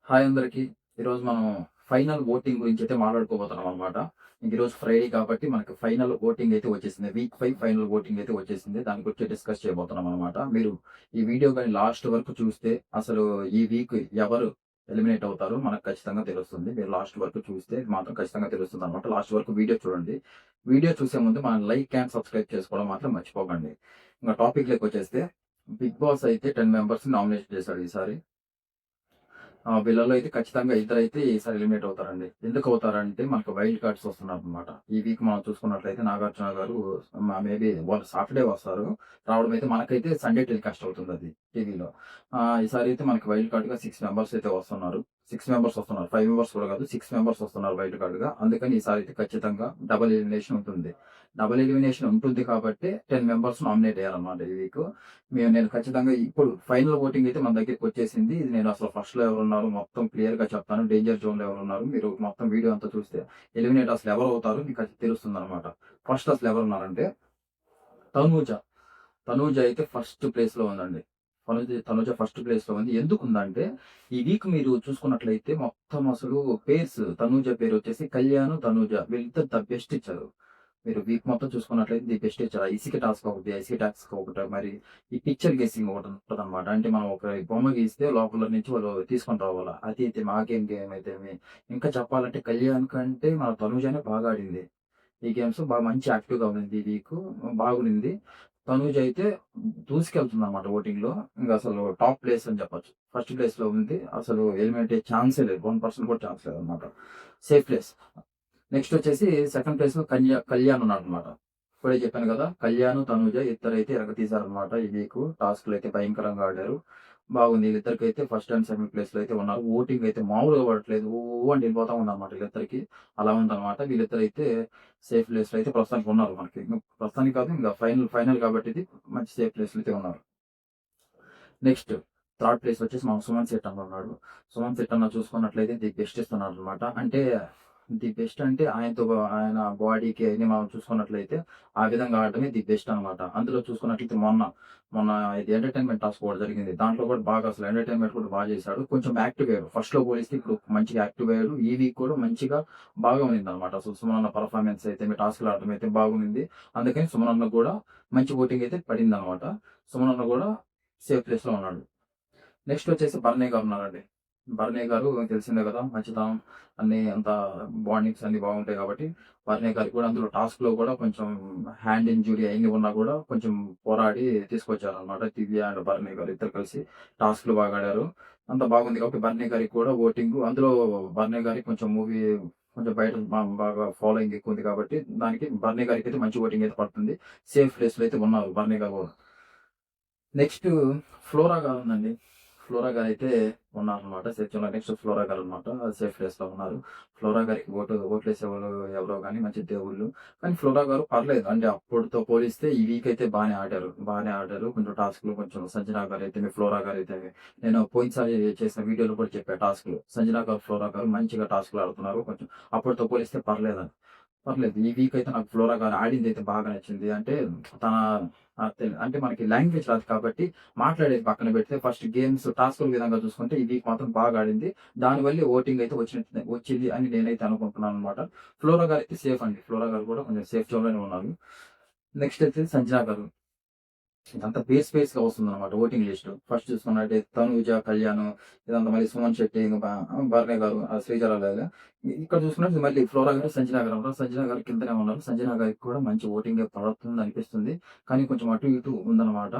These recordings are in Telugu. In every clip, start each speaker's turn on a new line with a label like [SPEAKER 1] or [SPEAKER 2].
[SPEAKER 1] హాయ్ అందరికి. ఈరోజు మనం ఫైనల్ ఓటింగ్ గురించి అయితే మాట్లాడుకోబోతున్నాం అనమాట. ఈరోజు ఫ్రైడే కాబట్టి మనకు ఫైనల్ ఓటింగ్ అయితే వచ్చేసింది. వీక్ 5 ఫైనల్ ఓటింగ్ అయితే వచ్చేసింది. దాని గురించి డిస్కస్ చేయబోతున్నాం అనమాట. మీరు ఈ వీడియో గాని లాస్ట్ వరకు చూస్తే అసలు ఈ వీక్ ఎవరు ఎలిమినేట్ అవుతారో మనకు ఖచ్చితంగా తెలుస్తుంది. మీరు లాస్ట్ వరకు చూస్తే మాత్రం ఖచ్చితంగా తెలుస్తుందనమాట. లాస్ట్ వరకు వీడియో చూడండి. వీడియో చూసే ముందు మన లైక్ అండ్ సబ్స్క్రైబ్ చేసుకోవడం మాత్రం మర్చిపోకండి. ఇంక టాపిక్‌లోకి వచ్చేస్తే 'బిగ్ బాస్' అయితే 10 మెంబర్స్‌ని నామినేట్ చేశాడు ఈసారి. వీళ్ళలో అయితే ఖచ్చితంగా ఇద్దరైతే ఈసారి ఎలిమినేట్ అవుతారండి. ఎందుకు అవుతారంటే మనకు వైల్డ్ కార్డ్స్ వస్తున్నారనమాట. ఈ వీక్ మనం చూసుకున్నట్లయితే నాగార్జున గారు మేబీ వాళ్ళు సాటర్‌డే వస్తారు. రావడం అయితే మనకైతే సండే టెలికాస్ట్ అవుతుందది టీవీలో. ఈసారి అయితే మనకి వైల్డ్ కార్డ్‌గా 6 మెంబర్స్ అయితే వస్తున్నారు. 6 మెంబర్స్ వస్తున్నారు. 5 మెంబర్స్ కూడా కాదు. 6 మెంబర్స్ వస్తున్నారు వైల్డ్ కార్డ్‌గా. అందుకని ఈసారి అయితే ఖచ్చితంగా డబుల్ ఎలిమినేషన్ ఉంటుంది. డబుల్ ఎలిమినేషన్ ఉంటుంది కాబట్టి 10 మెంబర్స్ నామినేట్ అయ్యారనమాట ఈ వీక్. నేను ఖచ్చితంగా ఇప్పుడు ఫైనల్ ఓటింగ్ అయితే మన దగ్గరికొచ్చేసింది. ఇది నేను అసలు ఫస్ట్‌లో ఎవరున్నారు మొత్తం క్లియర్‌గా చెప్తాను. డేంజర్ జోన్‌లో ఎవరున్నారు, మీరు మొత్తం వీడియో అంతా చూస్తే ఎలిమినేట్ అసలు ఎవరవుతారో మీకు అది తెలుస్తుందనమాట. ఫస్ట్ అసలు ఎవరున్నారంటే తనూజ. తనూజ అయితే ఫస్ట్ ప్లేస్‌లో ఉందండి. తనూజ ఫస్ట్ ప్లేస్‌లో ఉంది. ఎందుకుందంటే ఈ వీక్ మీరు చూసుకున్నట్లయితే మొత్తం అసలు పేర్స్ తనూజ పేరొచ్చేసి కళ్యాణ్, తనూజ వీళ్ళిద్దరు ద బెస్ట్ ఇచ్చారు. మీరు వీక్ మొత్తం చూసుకున్నట్లయితే ది బెస్ట్ ఇచ్చారు. ఇసిక టాస్క్ ఒకటి, ఐసీ టాస్క్ ఒకటి, మరి ఈ పిక్చర్ గెస్సింగ్ ఒకటి ఉంటదనమాట. అంటే మనం ఒక బొమ్మ గీస్తే లోపల నుంచి వాళ్ళు తీసుకొని రావాల. అది అయితే గేమ్ అయితేమి. ఇంకా చెప్పాలంటే కళ్యాణ్ కంటే మన తనూజనే బాగా ఆడింది. ఈ గేమ్స్ బాగా మంచి యాక్టివ్‌గా ఉన్నింది ఈ వీకు. బాగునింది. తనూజ అయితే దూసుకెళ్తుందనమాట ఓటింగ్‌లో. ఇంగసలు టాప్ ప్లేస్ అని చెప్పొచ్చు. ఫస్ట్ ప్లేస్‌లో ఉంది. అసలు ఎలిమినేట్ అయ్యే ఛాన్సే లేదు. 1% కూడా ఛాన్స్ లేదనమాట. Safe place. నెక్స్ట్ వచ్చేసి సెకండ్ ప్లేస్‌లో కళ్యాణ్ ఉన్నాడనమాట. ఇప్పుడే చెప్పాను కదా! కళ్యాణ్, తనూజ ఇద్దరైతే ఇరగతీశారనమాట ఈ వీకు. టాస్క్‌లయితే భయంకరంగా ఆడారు. బాగుంది. వీళ్ళిద్దరికైతే ఫస్ట్ అండ్ సెకండ్ ప్లేస్‌లో అయితే ఉన్నారు. ఓటింగ్ అయితే మామూలుగా పడట్లేదు. అని వెళ్ళిపోతా ఉందనమాట వీళ్ళిద్దరికి. అలా ఉందనమాట. వీళ్ళిద్దరైతే సేఫ్ ప్లేస్‌లో అయితే ప్రస్తుతానికి ఉన్నారు మనకి. ప్రస్తుతానికి కాదు ఇంక ఫైనల్ కాబట్టి ఇది మంచి సేఫ్ ప్లేస్‌లో అయితే ఉన్నారు. నెక్స్ట్ థర్డ్ ప్లేస్ వచ్చేసి మన సుమన్ శెట్టి అన్న ఉన్నాడు. సుమన్ శెట్టి అన్న చూసుకున్నట్లయితే ది బెస్ట్ ఇస్తున్నాడనమాట. అంటే ది బెస్ట్ అంటే ఆయన బాడీకి అయన్నీ మనం చూసుకున్నట్లయితే ఆ విధంగా ఆడటమే ది బెస్ట్ అనమాట. అందులో చూసుకున్నట్లయితే మొన్న ఇది ఎంటర్‌టైన్‌మెంట్ టాస్క్ ఒకటి జరిగింది. దాంట్లో కూడా బాగా అసలు ఎంటర్‌టైన్‌మెంట్ కూడా చేశాడు. కొంచెం యాక్టివ్ అయ్యాడు. ఫస్ట్‌లో పోలిస్తే ఇప్పుడు మంచిగా యాక్టివ్ అయ్యాడు. ఈ వీక్ కూడా మంచిగా బాగా ఉన్నిందనమాట. అసలు సుమన్ అన్న పెర్ఫార్మన్స్ అయితే టాస్క్‌లు ఆడటం అయితే బాగుంది. అందుకని సుమన్ అన్నకు కూడా మంచి ఓటింగ్ అయితే పడిందనమాట. సుమన్ అన్న కూడా సేఫ్ ప్లేస్‌లో ఉన్నాడు. నెక్స్ట్ వచ్చేసి భరణి గారు ఉన్నారండి. భరణి గారు తెలిసిందే కదా! మంచితనం అన్నీ అంతా బాండింగ్స్ అన్నీ బాగుంటాయి కాబట్టి, భరణి గారికి కూడా అందులో టాస్క్‌లో కూడా కొంచెం హ్యాండ్ ఇంజ్యూరీ అయన్నీ ఉన్నా కూడా కొంచెం పోరాడి తీసుకొచ్చారనమాట. దివ్య అండ్ భరణి గారు ఇద్దరు కలిసి టాస్క్‌లు బాగా ఆడారు. అంతా బాగుంది కాబట్టి భరణి గారికి కూడా ఓటింగు అందులో భరణి గారికి కొంచెం మూవీ కొంచెం బయట బాగా ఫాలోయింగ్ ఎక్కువుంది కాబట్టి, దానికి భరణి గారికైతే మంచి ఓటింగ్ అయితే పడుతుంది. సేఫ్ ప్లేస్‌లో అయితే ఉన్నారు భరణి గారు కూడా. నెక్స్ట్ ఫ్లోరా గారుందండి. ఫ్లోరా గారైతే ఉన్నారనమాట. సెర్చ్‌లో నెక్స్ట్ ఫ్లోరా గారనమాట. సేఫ్ ప్లేస్‌లో ఉన్నారు. ఫ్లోరా గారికి ఓట్లేసేవాళ్ళు ఎవరో గాని మంచి దేవుళ్ళు. కానీ ఫ్లోరా గారు పర్లేదు. అంటే అప్పుడుతో పోలిస్తే ఈ వీక్ అయితే బానే ఆడారు. కొంచెం టాస్క్‌లు కొంచెం సంజన గారైతేమి, ఫ్లోరా గారైతేమి నేను పోయినసారి చేసిన వీడియోలో కూడా చెప్పా టాస్క్‌లు. సంజన గారు, ఫ్లోరా గారు మంచిగా టాస్క్‌లు ఆడుతున్నారు. కొంచెం అప్పటితో పోలిస్తే పర్లేదని. పర్లేదు. ఈ వీక్ అయితే నాకు ఫ్లోరా గారు ఆడిందైతే బాగా నచ్చింది. అంటే తన అంటే మనకి లాంగ్వేజ్ రాదు కాబట్టి మాట్లాడేది పక్కన పెడితే ఫస్ట్ గేమ్స్ టాస్కుల విధంగా చూసుకుంటే ఈ వీక్ మాత్రం బాగా ఆడింది. దానివల్లే ఓటింగ్ అయితే వచ్చింది అని నేనైతే అనుకుంటున్నాననమాట. ఫ్లోరా గారైతే సేఫ్ అండి. ఫ్లోరా గారు కూడా కొంచెం సేఫ్ జోన్‌లోనే ఉన్నారు. నెక్స్ట్ అయితే సంజన గారు. ఇదంతా పేస్‌గా వస్తుందన్నమాట ఓటింగ్ లిస్ట్. ఫస్ట్ చూసుకున్నట్టయితే తనూజ, కళ్యాణ్ ఇదంతా మళ్ళీ సుమన్ శెట్టి, ఇంక భరణి గారు, శ్రీజ అలాగా. ఇక్కడ చూసుకున్నట్టు మళ్ళీ ఫ్లోరా గారు, సంజన గారు ఉన్నారు. సంజన గారు కిందనే ఉన్నారు. సంజన గారికి కూడా మంచి ఓటింగే పడుతుంది అనిపిస్తుంది. కానీ కొంచెం అటు ఇటు ఉందన్నమాట.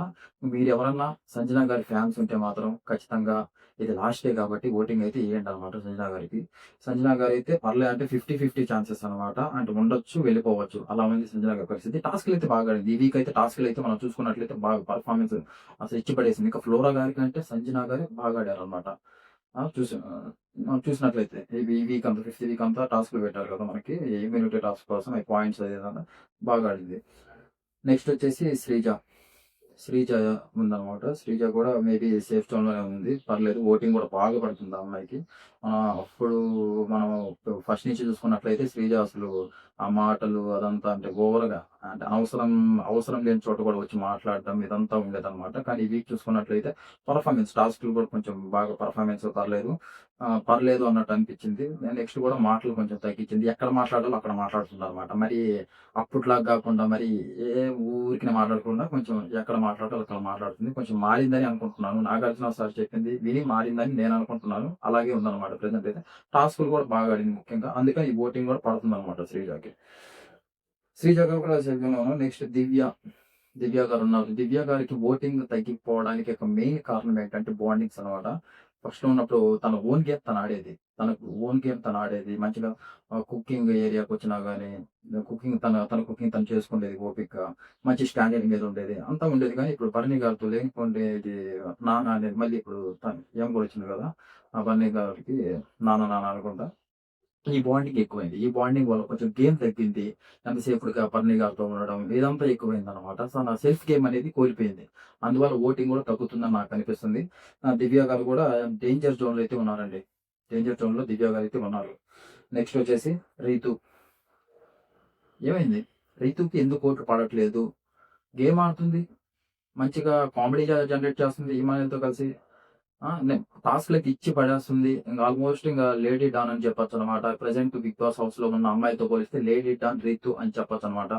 [SPEAKER 1] మీరెవరన్నా సంజన గారి ఫ్యాన్స్ ఉంటే మాత్రం ఖచ్చితంగా ఇది లాస్ట్ డే కాబట్టి ఓటింగ్ అయితే ఎయండనమాట సంజన గారికి. సంజన గారైతే పర్లే అంటే 50, 50 ఛాన్సెస్ అనమాట. అంటే ఉండొచ్చు, వెళ్ళిపోవచ్చు. అలా ఉంది సంజన గారి పరిస్థితి. టాస్క్‌లయితే బాగా ఆడింది. ఈ వీక్ అయితే టాస్క్‌లయితే మనం చూసుకున్నట్లయితే బాగా పర్ఫార్మెన్స్ అసలు ఇచ్చి పడేసింది. ఇంకా ఫ్లోరా గారి కంటే సంజన గారే బాగా ఆడారనమాట. చూసినట్లయితే ఈ వీక్ అంతా ఫిఫ్త్ వీక్ అంతా టాస్క్‌లు పెట్టారు కదా! మనకి ఇమ్యూనిటీ టాస్క్ కోసం పాయింట్స్ అది ఇదంతా బాగా ఆడింది. నెక్స్ట్ వచ్చేసి శ్రీజ. శ్రీజ ఉందనమాట. శ్రీజ కూడా మేబీ సేఫ్ జోన్‌లోనే ఉంది. పర్లేదు ఓటింగ్ కూడా బాగా పడుతుంది ఆ అమ్మాయికి. అప్పుడు మనం ఫస్ట్ నుంచి చూసుకున్నట్లయితే శ్రీజ అసలు ఆ మాటలు అదంతా అంటే ఓవర్‌గా అంటే అవసరం లేని చోట కూడా వచ్చి మాట్లాడడం ఇదంతా ఉండేదనమాట. కానీ ఈ వీక్ చూసుకున్నట్లయితే టాస్క్‌లు కూడా కొంచెం బాగా పర్ఫార్మెన్స్ పర్లేదు. పర్లేదు అన్నట్టు అనిపించింది. నెక్స్ట్ కూడా మాటలు కొంచెం తగ్గించింది. ఎక్కడ మాట్లాడాలో అక్కడ మాట్లాడుతుందనమాట. మరి అప్పట్లాగా గాకుండా మరి ఊరికనే మాట్లాడకుండా కొంచెం ఎక్కడ మాట్లాడాలో అక్కడ మాట్లాడుతుంది. కొంచెం మారిందని అనుకుంటున్నాను. 'నాగార్జున సార్' చెప్పింది విని మారిందని నేను అనుకుంటున్నాను. అలాగే ఉందనమాట ప్రెజెంట్ అయితే. టాస్కులు కూడా బాగా ఆడింది ముఖ్యంగా. అందుకని ఈ ఓటింగ్ కూడా పడుతుందనమాట శ్రీజకి. శ్రీజ కూడా చెప్పాను. నెక్స్ట్ దివ్య గారున్నారు. దివ్య గారికి ఓటింగ్ తగ్గిపోవడానికి ఒక మెయిన్ కారణం ఏంటంటే బాండింగ్స్ అనమాట. ఫస్ట్‌లో ఉన్నప్పుడు తన ఓన్ గేమ్ తనాడేది. తనకు ఓన్ గేమ్ తనాడేది. మంచిగా కుకింగ్ ఏరియాకొచ్చినా గాని, తన కుకింగ్ తను చేసుకునేది ఓపికగా. మంచి స్టాండర్డ్ మీద ఉండేది. అంతా ఉండేది కానీ, ఇప్పుడు భరణి గారితో లేనిపోండేది నాన్న అనేది మళ్ళీ ఇప్పుడు తను కూడా వచ్చింది కదా! ఆ భరణి గారికి నాన్న అనుకుంటా. ఈ బాండింగ్ ఎక్కువైంది. ఈ బాండింగ్ వల్ల కొంచెం గేమ్ తగ్గింది. ఎంతసేపుడుగా బర్నీ గారితో ఉండడం ఇదంతా ఎక్కువైందనమాట. సో, నా సెల్ఫ్ గేమ్ అనేది కోల్పోయింది. అందువల్ల ఓటింగ్ కూడా తగ్గుతుందని నాకనిపిస్తుంది. దివ్య గారు కూడా డేంజర్ జోన్‌లో అయితే ఉన్నారండి. డేంజర్ జోన్‌లో దివ్య గారైతే ఉన్నారు. నెక్స్ట్ వచ్చేసి రీతు. ఏమైంది? రీతుకి ఎందుకు ఓట్లు పడట్లేదు? గేమ్ ఆడుతుంది. మంచిగా కామెడీ జనరేట్ చేస్తుంది ఇమానుయల్‌తో కలిసి. టాస్క్‌లకి ఇచ్చి పడేస్తుంది. ఆల్మోస్ట్ లేడీ డాన్ అని చెప్పొచ్చనమాట. ప్రెజెంట్ బిగ్ బాస్ హౌస్‌లో ఉన్న అమ్మాయితో పోలిస్తే లేడీ డాన్ రీతు అని చెప్పొచ్చనమాట.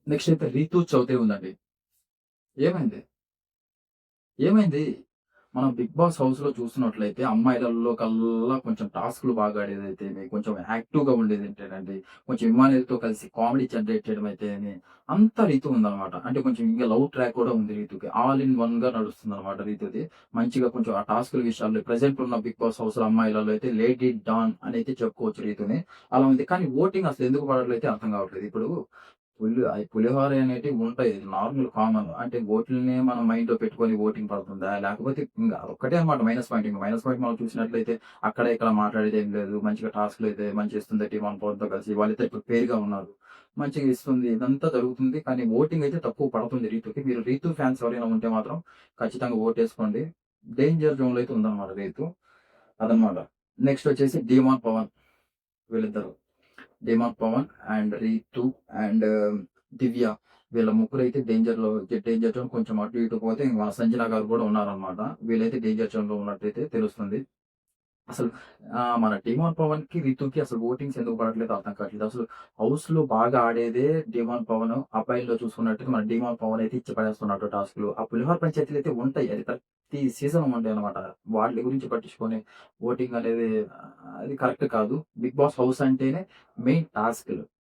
[SPEAKER 1] నెక్స్ట్ అయితే రీతు చౌదరి ఉందండి. ఏమైంది? ఏమైంది? మనం 'బిగ్ బాస్' హౌస్‌లో చూస్తున్నట్లయితే అమ్మాయిలలో కల్లా కొంచెం టాస్క్‌లు బాగా ఆడేదైతేమి, కొంచెం యాక్టివ్‌గా ఉండేదేంటేనండి, కొంచెం ఇమ్మానుయేల్‌తో కలిసి కామెడీ జనరేట్ చేయడం అయితేని, అంతా రీతు ఉందనమాట. అంటే కొంచెం లవ్ ట్రాక్ కూడా ఉంది రీతుకి. ఆల్ ఇన్ వన్‌గా నడుస్తుందనమాట రీతుది. మంచిగా కొంచెం ఆ టాస్కుల విషయాల్లో ప్రెజెంట్ ఉన్న 'బిగ్ బాస్' హౌస్‌లో అమ్మాయిలలో అయితే లేడీ డాన్ అనైతే చెప్పుకోవచ్చు రీతుని. అలా ఉంది. కానీ ఓటింగ్ అసలు ఎందుకు పడట్లయితే అర్థం కావట్లేదు. ఇప్పుడు పులిహోర అనేటివి ఉంటాయి. Normal common. అంటే ఓట్లని మనం మైండ్‌లో పెట్టుకొని ఓటింగ్ పడుతుందా? లేకపోతే అదొక్కటే అన్నమాట మైనస్ పాయింట్. మైనస్ పాయింట్ మనం చూసినట్లయితే అక్కడ ఇక్కడ మాట్లాడేదేం లేదు. మంచిగా టాస్క్‌లయితే మంచిగా ఇస్తుంది టీమ్ వన్ పవర్‌తో కలిసి. వాళ్ళైతే ప్రిపేర్‌గా ఉన్నారు. మంచిగా ఇస్తుంది. ఇదంతా జరుగుతుంది. కానీ ఓటింగ్ అయితే తక్కువ పడుతుంది రీతుకి. మీరు రీతు ఫ్యాన్స్ ఎవరైనా ఉంటే మాత్రం ఖచ్చితంగా ఓటేసుకోండి. డేంజర్ జోన్‌లో అయితే ఉందన్నమాట రీతు. అదన్నమాట. నెక్స్ట్ వచ్చేసి డీమాన్ పవన్ వీళ్ళిద్దరు. Demon Pavan and Ritu and Divya వీళ్ళ ముగ్గురైతే డేంజర్ జోన్ కొంచెం అటు ఇటు పోతే ఇంక మన సంజన గారు కూడా ఉన్నారనమాట. వీళ్ళైతే డేంజర్ జోన్ లో ఉన్నట్టయితే తెలుస్తుంది. అసలు మన డీమాన్ పవన్ కి రితుకి అసలు ఓటింగ్స్ ఎందుకు పడట్లేదు అర్థం కావట్లేదు. అసలు హౌస్ లో బాగా ఆడేదే డీమాన్ పవన్. అబ్బాయిల్లో చూసుకున్నట్టయితే మన డీమాన్ పవన్ అయితే ఇచ్చి పడేస్తున్నాడు టాస్క్లు. ఆ పులిహోర పంచాయతీలు అయితే ఉంటాయి. అది ప్రతి సీజన్ ఉంటాయి అనమాట. వాటి గురించి పట్టించుకొని ఓటింగ్ అనేది అది కరెక్ట్ కాదు. బిగ్ బాస్ హౌస్ అంటేనే మెయిన్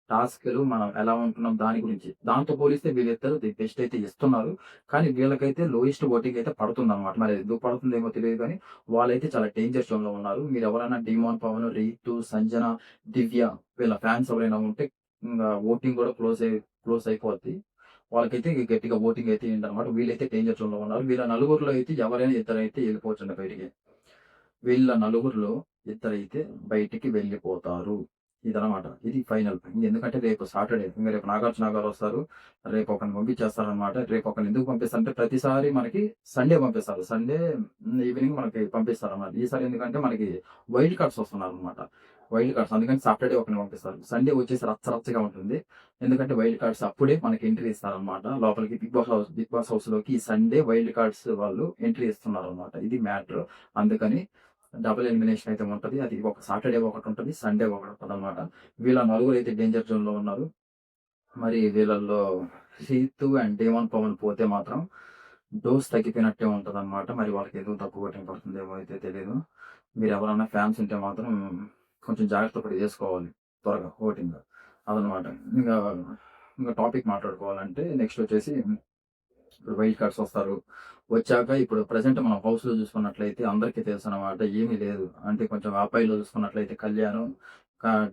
[SPEAKER 1] టాస్క్‌లు మనం ఎలా ఉంటున్నాం దాని గురించి. దాంతో పోలిస్తే వీళ్ళిద్దరూ ది బెస్ట్ అయితే ఇస్తున్నారు. కానీ వీళ్ళకైతే లోయెస్ట్ ఓటింగ్ అయితే పడుతుందన్నమాట. మరి ఎందుకు పడుతుందేమో తెలీదు గానీ, వాళ్ళైతే చాలా డేంజర్ జోన్‌లో ఉన్నారు. మీరెవరైనా 'డీమాన్ పవన్', 'రీతు', 'సంజన', 'దివ్య' వీళ్ళ ఫ్యాన్స్ ఎవరైనా ఉంటే ఓటింగ్ కూడా క్లోజ్ అయిపోద్ది. వాళ్ళకైతే గట్టిగా ఓటింగ్ అయితే ఎయండన్నమాట. వీళ్ళైతే డేంజర్ జోన్‌లో ఉన్నారు. వీళ్ళ నలుగురిలో అయితే ఎవరైనా ఇద్దరైతే ఎళ్ళిపోవచ్చండి బయటికి. వీళ్ళ నలుగురిలో ఇద్దరైతే బయటికి వెళ్ళిపోతారు. ఇదనమాట. ఇది ఫైనల్. ఎందుకంటే రేపు సాటర్‌డే. రేపు 'నాగార్జున' గారొస్తారు. రేపు ఒకరిని పంపించేస్తారనమాట. రేపు ఒకరిని ఎందుకు పంపిస్తారంటే ప్రతిసారి మనకి సండే పంపిస్తారు. సండే ఈవినింగ్ మనకి పంపిస్తారనమాట. ఈసారి ఎందుకంటే మనకి వైల్డ్ కార్డ్స్ వస్తున్నారనమాట. వైల్డ్ కార్డ్స్ అందుకని సాటర్‌డే ఒకరిని పంపిస్తారు. సండే వచ్చేసి రచ్చరచ్చగా ఉంటుంది. ఎందుకంటే వైల్డ్ కార్డ్స్ అప్పుడే మనకి ఎంట్రీ ఇస్తారనమాట. లోపలికి బిగ్ బాస్ హౌస్‌లోకి ఈ సండే వైల్డ్ కార్డ్స్ వాళ్ళు ఎంట్రీ ఇస్తున్నారనమాట. ఇది మ్యాటర్. అందుకని డబుల్ ఎలిమినేషన్ అయితే ఉంటది. అది ఒక సాటర్‌డే ఒకటుంటది. సండే ఒకటుంటదనమాట. వీళ్ళ నలుగురైతే డేంజర్ జోన్‌లో ఉన్నారు. మరి వీళ్ళల్లో సీతు అండ్ డేమన్ పవన్ పోతే మాత్రం డోస్ తగ్గిపోయినట్టే ఉంటదనమాట. మరి వాళ్ళకి ఎందుకు తక్కువ ఓటింగ్ పడుతుందేమో అయితే తెలీదు. మీరెవరన్నా ఫ్యాన్స్ ఉంటే మాత్రం కొంచెం జాగ్రత్త పడి చేసుకోవాలి త్వరగా ఓటింగ్. అదనమాట. ఇంగా ఇంక టాపిక్ మాట్లాడుకోవాలంటే నెక్స్ట్ వచ్చేసి ఇప్పుడు వైల్డ్ కార్డ్స్ వస్తారు. వచ్చాక ఇప్పుడు ప్రెజెంట్ మనం హౌస్‌లో చూసుకున్నట్లయితే అందరికీ తెలుసనమాట. ఏమీ లేదు. అంటే కొంచెం అబ్బాయిలో చూసుకున్నట్లయితే కళ్యాణ్,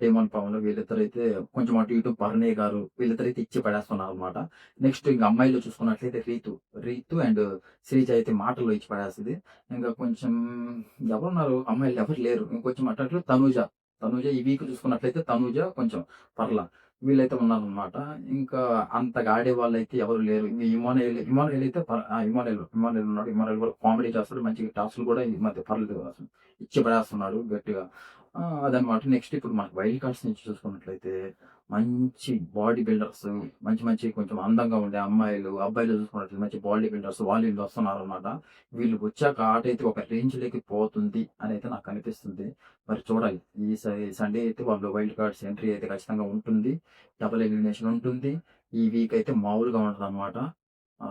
[SPEAKER 1] డేమన్ పవన్ వీళ్ళిద్దరైతే కొంచెం అటు ఇటు భరణి గారు వీళ్ళిద్దరైతే ఇచ్చి పడేస్తున్నారనమాట. నెక్స్ట్ ఇంక అమ్మాయిలో చూసుకున్నట్లయితే రీతు అండ్ శ్రీజ అయితే మాటల్లో ఇచ్చి పడేస్తది. ఇంకా కొంచెం ఎవరున్నారు అమ్మాయిలు ఎవరు లేరు. ఇంకొంచెం అటు తనూజ ఈ వీక్ చూసుకున్నట్లయితే తనూజ కొంచెం పర్లా. వీళ్ళైతే ఉన్నారనమాట. ఇంకా అంతగా ఆడేవాళ్ళైతే ఎవరు లేరు. ఇంక ఇమానుయేల్ అయితే ఇమానుయేల్ ఉన్నాడు. ఇమానుయేల్ కూడా కామెడీ చేస్తాడు. మంచిగా టాస్క్‌లు కూడా ఈ మధ్య పర్లేదు అసలు. ఇచ్చి పడేస్తున్నాడు గట్టిగా. అదనమాట. నెక్స్ట్ ఇప్పుడు మనకి వైల్డ్ కార్డ్స్ నుంచి చూసుకున్నట్లయితే మంచి బాడీ బిల్డర్స్, మంచి మంచి కొంచెం అందంగా ఉండే అమ్మాయిలు, అబ్బాయిలు చూసుకున్నట్లయితే మంచి బాడీ బిల్డర్స్ వాళ్ళు వీళ్ళు వస్తున్నారనమాట. వీళ్ళు వచ్చాక ఆట అయితే ఒక రేంజ్‌లోకి పోతుంది అనైతే నాకు అనిపిస్తుంది. మరి చూడాలి. ఈ సండే అయితే వాళ్ళు వైల్డ్ కార్డ్స్ ఎంట్రీ అయితే ఖచ్చితంగా ఉంటుంది. డబుల్ ఎలిమినేషన్ ఉంటుంది. ఈ వీక్ అయితే మామూలుగా ఉండదనమాట.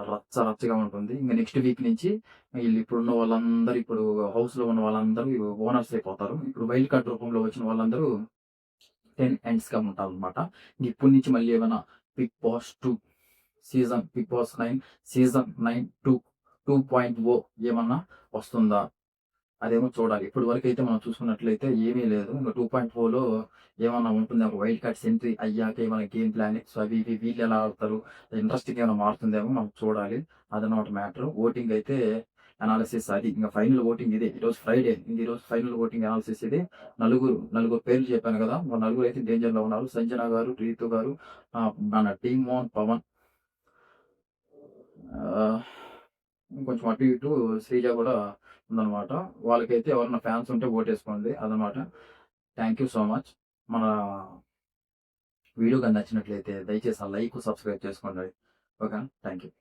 [SPEAKER 1] రచ్చ రచ్చగా ఉంటుంది. ఇంక నెక్స్ట్ వీక్ నుంచి ఇప్పుడున్న వాళ్ళందరూ ఇప్పుడు హౌస్‌లో ఉన్న వాళ్ళందరూ ఓనర్స్ అయిపోతారు. ఇప్పుడు వైల్డ్ కార్డ్ రూపంలో వచ్చిన వాళ్ళందరూ 10 ఎండ్స్‌గా ఉంటారనమాట. ఇప్పటి నుంచి మళ్ళీ ఏమైనా బిగ్ బాస్ 2 బిగ్ బాస్ 9 సీజన్ 9 2.0 ఏమన్నా వస్తుందా? అదేమో చూడాలి. ఇప్పటి వరకైతే మనం చూసుకున్నట్లయితే ఏమీ లేదు. ఇంక 2.0లో ఏమన్నా ఉంటుందేమో, ఒక వైల్డ్ కార్డ్స్ ఎంట్రీ అయ్యాక ఏమైనా గేమ్ ప్లానింగ్స్ అవి ఇవి వీళ్ళెలా ఆడతారు? ఇంట్రెస్టింగ్ ఏమైనా మారుతుందేమో మనం చూడాలి. అదనమాట మ్యాటర్. ఓటింగ్ అయితే అనాలిసిస్ అది. ఇంక ఫైనల్ ఓటింగ్ ఇదే. ఈరోజు ఫ్రైడే. ఈరోజు ఫైనల్ ఓటింగ్ అనాలిసిస్ ఇది. నలుగురు పేర్లు చెప్పాను కదా! నలుగురు అయితే డేంజర్‌లో ఉన్నారు. సంజన గారు, రీతు గారు, మన టీమ్ మోన్, పవన్, ఆహ్, ఇంకొంచెం అటు ఇటు శ్రీజ కూడా ఉందనమాట. వాళ్ళకైతే ఎవరైనా ఫ్యాన్స్ ఉంటే ఓటేసుకోండి అదనమాట. Thank you so much. మన వీడియో గాని నచ్చినట్లయితే దయచేసి ఆ లైక్, సబ్స్క్రైబ్ చేసుకోండి. ఓకేనా? Thank you.